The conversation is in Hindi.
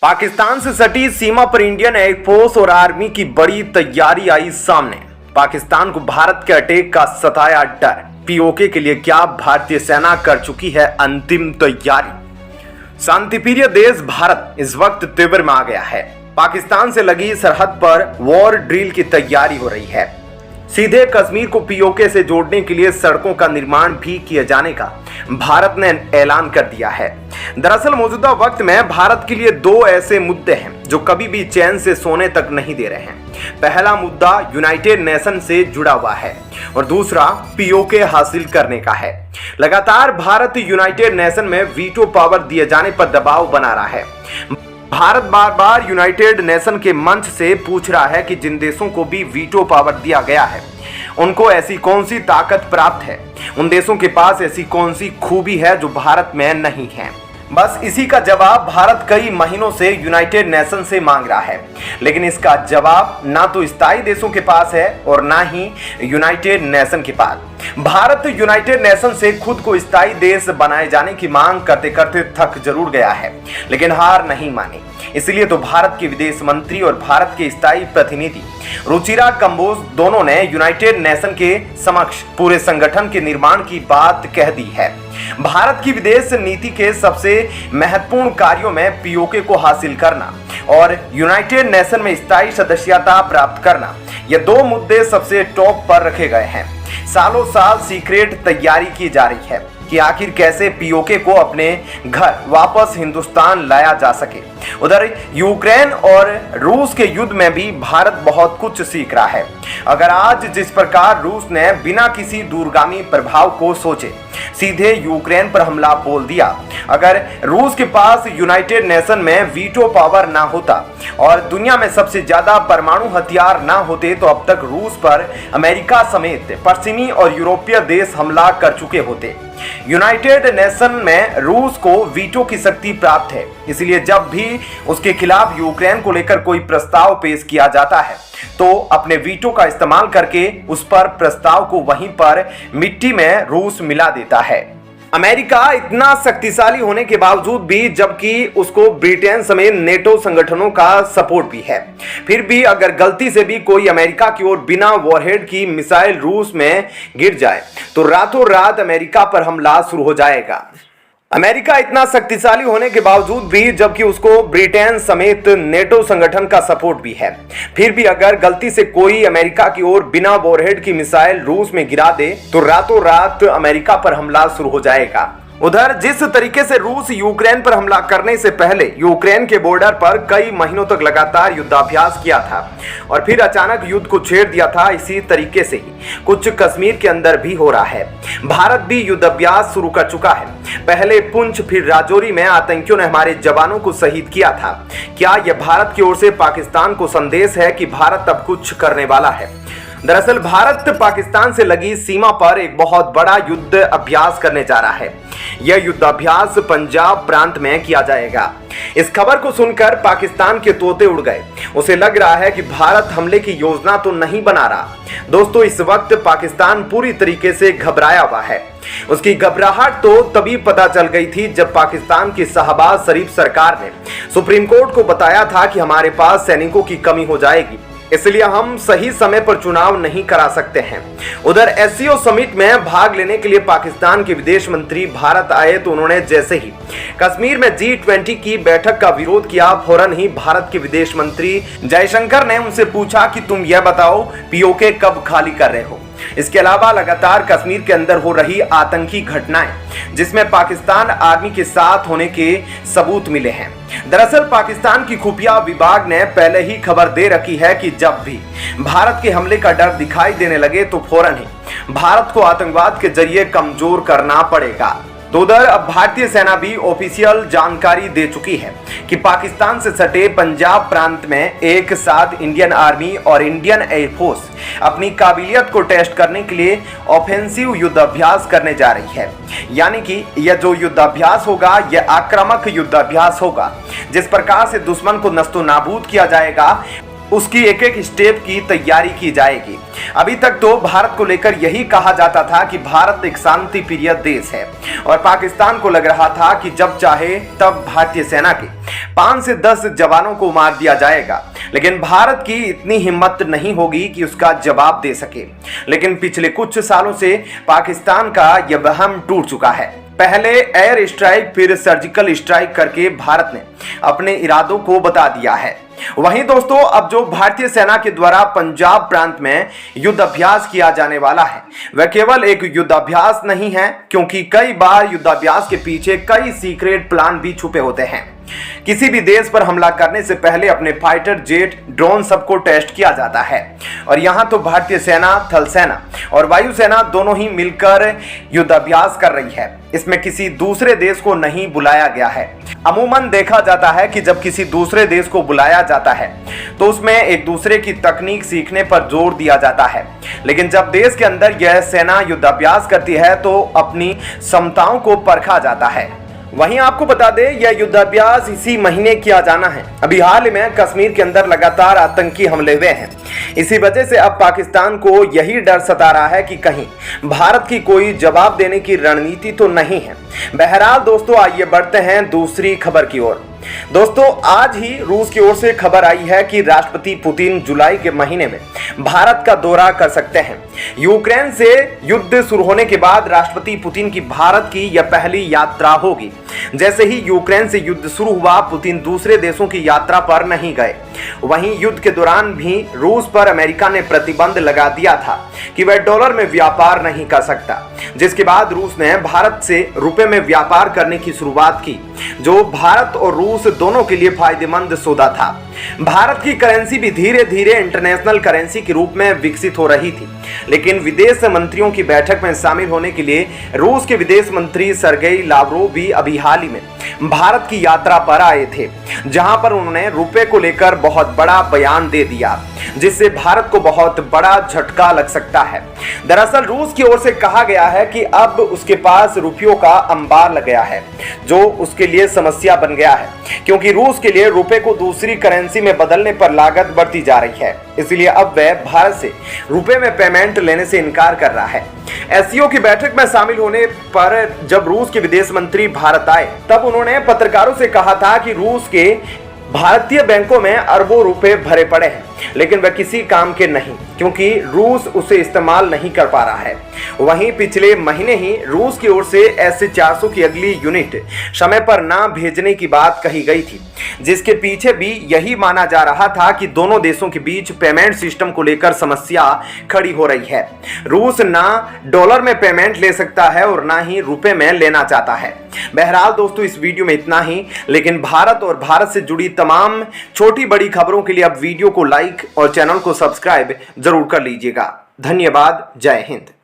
पाकिस्तान से सटी सीमा पर इंडियन एयरफोर्स और आर्मी की बड़ी तैयारी आई सामने। पाकिस्तान को भारत के अटैक का सताया डर। पीओके के लिए क्या भारतीय सेना कर चुकी है अंतिम तैयारी। शांतिप्रिय देश भारत इस वक्त तेवर में आ गया है। पाकिस्तान से लगी सरहद पर वॉर ड्रिल की तैयारी हो रही है। सीधे कश्मीर को पीओके से जोड़ने के लिए सड़कों का निर्माण भी किए जाने का भारत ने ऐलान कर दिया है। दरअसल मौजूदा वक्त में भारत के लिए दो ऐसे मुद्दे हैं जो कभी भी चैन से सोने तक नहीं दे रहे हैं। पहला मुद्दा यूनाइटेड नेशन से जुड़ा हुआ है और दूसरा पीओके हासिल करने का है। लगातार भारत यूनाइटेड नेशन में वीटो पावर दिए जाने पर दबाव बना रहा है। भारत बार बार यूनाइटेड नेशन के मंच से पूछ रहा है कि जिन देशों को भी वीटो पावर दिया गया है उनको ऐसी कौन सी ताकत प्राप्त है, उन देशों के पास ऐसी कौन सी खूबी है जो भारत में नहीं है। बस इसी का जवाब भारत कई महीनों से यूनाइटेड नेशन से मांग रहा है, लेकिन इसका जवाब ना तो स्थायी देशों के पास है और ना ही यूनाइटेड नेशन के पास। भारत यूनाइटेड नेशन से खुद को स्थायी देश बनाए जाने की मांग करते करते थक जरूर गया है, लेकिन हार नहीं मानी। इसलिए तो भारत के विदेश मंत्री और भारत के स्थायी प्रतिनिधि रुचिरा कंबोज दोनों ने यूनाइटेड नेशन के समक्ष पूरे संगठन के निर्माण की बात कह दी है। भारत की विदेश नीति के सबसे महत्वपूर्ण कार्यों में पीओके को हासिल करना और यूनाइटेड नेशन में स्थायी सदस्यता प्राप्त करना, ये दो मुद्दे सबसे टॉप पर रखे गए हैं। सालों साल सीक्रेट तैयारी की जा रही है कि आखिर कैसे पीओके को अपने घर वापस हिंदुस्तान लाया जा सके। उधर यूक्रेन और रूस के युद्ध में भी भारत बहुत कुछ सीख रहा है। अगर आज जिस प्रकार रूस ने बिना किसी दूरगामी प्रभाव को सोचे सीधे यूक्रेन पर हमला बोल दिया, अगर रूस के पास यूनाइटेड नेशन में वीटो पावर ना होता और दुनिया में सबसे ज्यादा परमाणु हथियार ना होते तो अब तक रूस पर अमेरिका समेत पश्चिमी और यूरोपीय देश हमला कर चुके होते। यूनाइटेड नेशन में रूस को वीटो की शक्ति प्राप्त है, इसलिए जब भी उसके खिलाफ यूक्रेन को लेकर कोई प्रस्ताव पेश किया जाता है तो अपने वीटो का इस्तेमाल करके उस पर प्रस्ताव को वहीं पर मिट्टी में रूस मिला देता है। अमेरिका इतना शक्तिशाली होने के बावजूद भी, जबकि उसको ब्रिटेन समेत नेटो संगठनों का सपोर्ट भी है, फिर भी अगर गलती से भी कोई अमेरिका की ओर बिना वॉरहेड की मिसाइल रूस में गिर जाए तो रातों रात अमेरिका पर हमला शुरू हो जाएगा। अमेरिका इतना शक्तिशाली होने के बावजूद भी, जबकि उसको ब्रिटेन समेत नेटो संगठन का सपोर्ट भी है, फिर भी अगर गलती से कोई अमेरिका की ओर बिना वॉरहेड की मिसाइल रूस में गिरा दे तो रातों रात अमेरिका पर हमला शुरू हो जाएगा। उधर जिस तरीके से रूस यूक्रेन पर हमला करने से पहले यूक्रेन के बॉर्डर पर कई महीनों तक लगातार युद्धाभ्यास किया था और फिर अचानक युद्ध को छेड़ दिया था, इसी तरीके से ही कुछ कश्मीर के अंदर भी हो रहा है। भारत भी युद्धाभ्यास शुरू कर चुका है। पहले पुंछ फिर राजौरी में आतंकियों ने हमारे जवानों को शहीद किया था। क्या यह भारत की ओर से पाकिस्तान को संदेश है कि भारत अब कुछ करने वाला है? दरअसल भारत पाकिस्तान से लगी सीमा पर एक बहुत बड़ा युद्ध अभ्यास करने जा रहा है। यह युद्धाभ्यास पंजाब प्रांत में किया जाएगा। इस खबर को सुनकर पाकिस्तान के तोते उड़ गए। उसे लग रहा है कि भारत हमले की योजना तो नहीं बना रहा। दोस्तों, इस वक्त पाकिस्तान पूरी तरीके से घबराया हुआ है। उसकी घबराहट तो तभी पता चल गई थी जब पाकिस्तान की शहबाज शरीफ सरकार ने सुप्रीम कोर्ट को बताया था कि हमारे पास सैनिकों की कमी हो जाएगी, इसलिए हम सही समय पर चुनाव नहीं करा सकते हैं। उधर एससीओ समिट में भाग लेने के लिए पाकिस्तान के विदेश मंत्री भारत आए तो उन्होंने जैसे ही कश्मीर में G20 की बैठक का विरोध किया, फौरन ही भारत के विदेश मंत्री जयशंकर ने उनसे पूछा कि तुम यह बताओ पीओके कब खाली कर रहे हो। इसके अलावा लगातार कश्मीर के अंदर हो रही आतंकी घटनाएं जिसमें पाकिस्तान आर्मी के साथ होने के सबूत मिले हैं। दरअसल पाकिस्तान की खुफिया विभाग ने पहले ही खबर दे रखी है कि जब भी भारत के हमले का डर दिखाई देने लगे तो फौरन ही भारत को आतंकवाद के जरिए कमजोर करना पड़ेगा। तो उधर अब भारतीय सेना भी ऑफिशियल जानकारी दे चुकी है कि पाकिस्तान से सटे पंजाब प्रांत में एक साथ इंडियन आर्मी और इंडियन एयरफोर्स अपनी काबिलियत को टेस्ट करने के लिए ऑफेंसिव युद्धाभ्यास करने जा रही है। यानी कि यह जो युद्धाभ्यास होगा यह आक्रामक युद्धाभ्यास होगा। जिस प्रकार से दुश्मन को नस्तो नाबूद किया जाएगा उसकी एक एक स्टेप की तैयारी की जाएगी। अभी तक तो भारत को लेकर यही कहा जाता था कि भारत एक शांति प्रिय देश है और पाकिस्तान को लग रहा था कि जब चाहे तब भारतीय सेना के 5 से 10 जवानों को मार दिया जाएगा, लेकिन भारत की इतनी हिम्मत नहीं होगी कि उसका जवाब दे सके। लेकिन पिछले कुछ सालों से पाकिस्तान का यह वहम टूट चुका है। पहले एयर स्ट्राइक फिर सर्जिकल स्ट्राइक करके भारत ने अपने इरादों को बता दिया है। वहीं दोस्तों, अब जो भारतीय सेना के द्वारा पंजाब प्रांत में युद्ध अभ्यास किया जाने वाला है वह केवल एक युद्ध अभ्यास नहीं है, क्योंकि कई बार युद्ध अभ्यास के पीछे कई सीक्रेट प्लान भी छुपे होते हैं। किसी भी देश पर हमला करने से पहले अपने फाइटर जेट, ड्रोन सबको टेस्ट किया जाता है और यहाँ तो भारतीय सेना, थल सेना और वायुसेना दोनों ही मिलकर युद्ध अभ्यास कर रही है। इसमें किसी दूसरे देश को नहीं बुलाया गया है। अमूमन देखा जाता है कि जब किसी दूसरे देश को बुलाया जाता है तो उसमें एक दूसरे की तकनीक सीखने पर जोर दिया जाता है, लेकिन जब देश के अंदर यह सेना युद्ध अभ्यास करती है तो अपनी क्षमताओं को परखा जाता है। वहीं आपको बता दें, यह युद्धाभ्यास इसी महीने किया जाना है। अभी हाल में कश्मीर के अंदर लगातार आतंकी हमले हुए हैं। इसी वजह से अब पाकिस्तान को यही डर सता रहा है कि कहीं भारत की कोई जवाब देने की रणनीति तो नहीं है। बहरहाल दोस्तों, आइए बढ़ते हैं दूसरी खबर की ओर। दोस्तों, आज ही रूस की ओर से खबर आई है कि राष्ट्रपति पुतिन जुलाई के महीने में भारत का दौरा कर सकते हैं। यूक्रेन से युद्ध शुरू होने के बाद राष्ट्रपति पुतिन की भारत की यह पहली यात्रा होगी। जैसे ही यूक्रेन से युद्ध शुरू हुआ, पुतिन दूसरे देशों की यात्रा पर नहीं गए। वहीं युद्ध के दौरान भी रूस पर अमेरिका ने प्रतिबंध लगा दिया था कि वह डॉलर में व्यापार नहीं कर सकता, जिसके बाद रूस ने भारत से रुपए में व्यापार करने की शुरुआत की, जो भारत और रूस दोनों के लिए फायदेमंद सौदा था। भारत की करेंसी भी धीरे धीरे इंटरनेशनल करेंसी के रूप में विकसित हो रही थी, लेकिन विदेश मंत्रियों की बैठक में शामिल होने के लिए रूस के विदेश मंत्री सर्गेई लावरोव भी अभी हाल ही में भारत की यात्रा पर आए थे, जहां पर उन्होंने रुपए को लेकर बहुत बड़ा बयान दे दिया, जिससे भारत को बहुत बड़ा झटका लग सकता है। दरअसल रूस की ओर से कहा गया है कि अब उसके पास रुपयों का अंबार लग गया है, जो उसके लिए समस्या बन गया है, क्योंकि रूस के लिए रुपए को दूसरी करेंसी में बदलने पर लागत बढ़ती जा रही है। इसलिए अब वह भारत से रुपए में पेमेंट लेने से इनकार कर रहा है। एससीओ की बैठक में शामिल होने पर जब रूस के विदेश मंत्री भारत आए, तब उन्होंने पत्रकारों से कहा था कि रूस के भारतीय बैंकों में अरबों रुपए भरे पड़े हैं, लेकिन वह किसी काम के नहीं, क्योंकि रूस उसे इस्तेमाल नहीं कर पा रहा है। वहीं पिछले महीने ही रूस की ओर से S-400 की अगली यूनिट समय पर ना भेजने की बात कही गई थी, जिसके पीछे भी यही माना जा रहा था कि दोनों देशों के बीच पेमेंट सिस्टम को लेकर समस्या खड़ी हो रही है। रूस ना डॉलर में पेमेंट ले सकता है और ना ही रुपए में लेना चाहता है। बहरहाल दोस्तों, इस वीडियो में इतना ही, लेकिन भारत और भारत से जुड़ी तमाम छोटी बड़ी खबरों के लिए अब वीडियो को लाइक और चैनल को सब्सक्राइब जरूर कर लीजिएगा। धन्यवाद। जय हिंद।